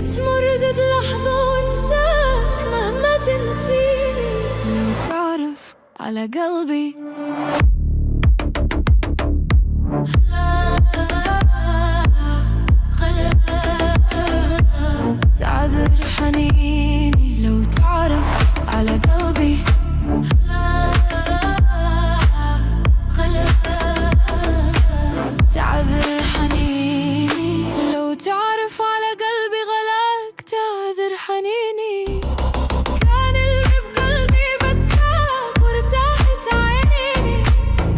تمرد لحظة وانساك مهما تنسيني. لو تعرف على قلبي تعذر حنيني. لو تعرف على قلبي تعذر حنيني. لو تعرف على قلبي غلاك تعذر حنيني. كان اللي بقلبي بكاك وارتاحت عينيني.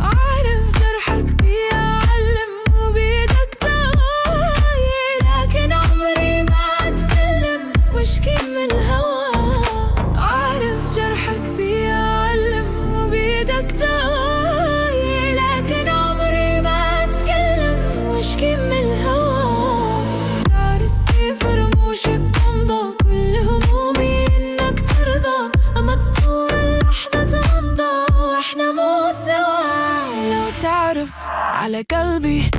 أعرف جرحك بيعلم وبيدك تغاير، لكن عمري ما أتكلم واشكي من الهوى. أعرف جرحك بيعلم وبيدك تغاير، لكن عمري ما أتكلم واشكي من الهوى. دار السيف رموشك تمضى، كل همومي إنك ترضى. أما تصور اللحظة تمضى وإحنا مو سوا. لو تعرف على قلبي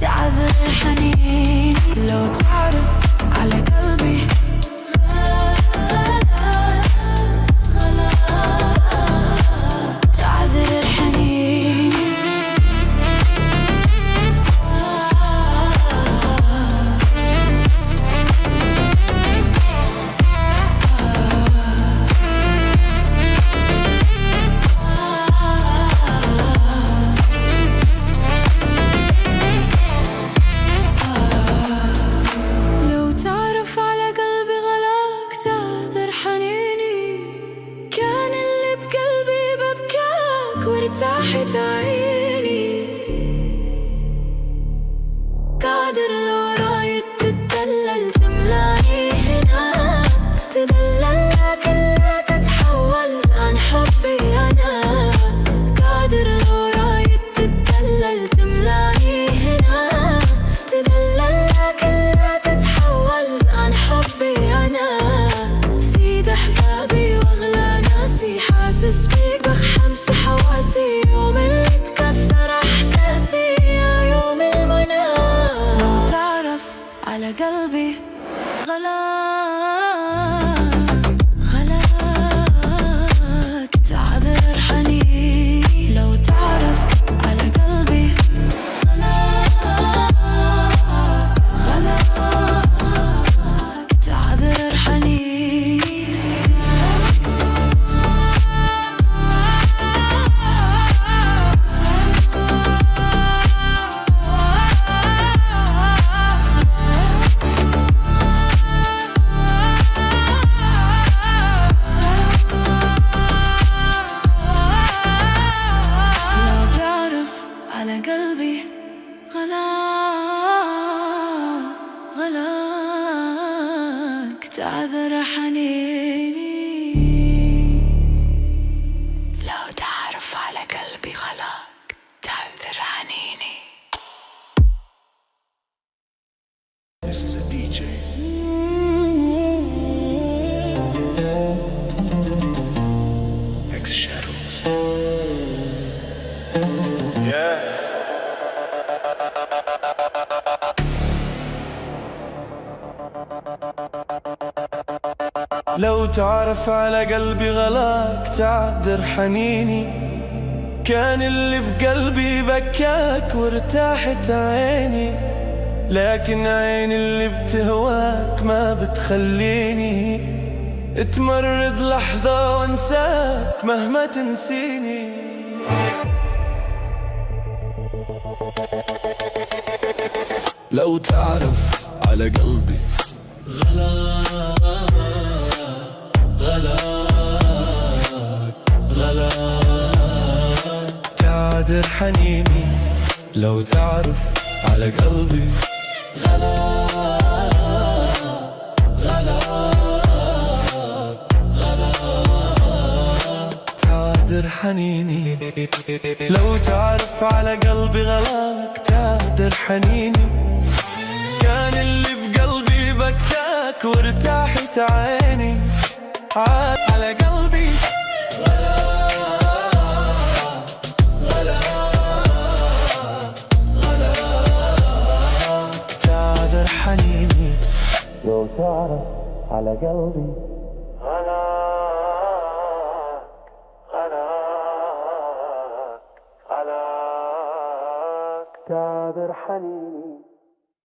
تعذر حنيني. لو تعرف على قلبي تعذر حنيني. لو تعرف على قلبي غلاك تعذر حنيني. كان اللي بقلبي ببكاك وارتاحت عيني. قادر لو رايد تتدلل تملاني هنا. تدلل لكن لا تتحول عن حبي أنا. قادر لو رايد تتدلل تملاني هنا. تدلل لكن لا تتحول عن حبي أنا. سيد أحبابي وأغلى ناسي، حاسس بيك بخمس حواسي. يوم اللي تكثر إحساسي يا يوم المنى. لو تعرف على قلبي غلاك تعذر حنيني. لو تعرف على قلبي غلاك تعذر حنيني. لو تعرف على قلبي غلاك تعذر حنيني. لو تعرف على قلبي غلاك تعذر حنيني. This is a DJ. X Shadows. Yeah. لو تعرف على قلبي غلاك تعذر حنيني. كان اللي بقلبي بكاك وارتاحت عيني، لكن عيني اللي بتهواك ما بتخليني. تمرد لحظة وانساك مهما تنسيني. لو تعرف على قلبي غلاك تعذر حنيني. لو تعرف على قلبي تعذر حنيني. لو تعرف على قلبي غلاك تعذر حنيني. كان اللي بقلبي بكاك وارتاحت عيني. على قلبي لو تعرف على قلبي غلاك غلاك غلاك تعذر حنيني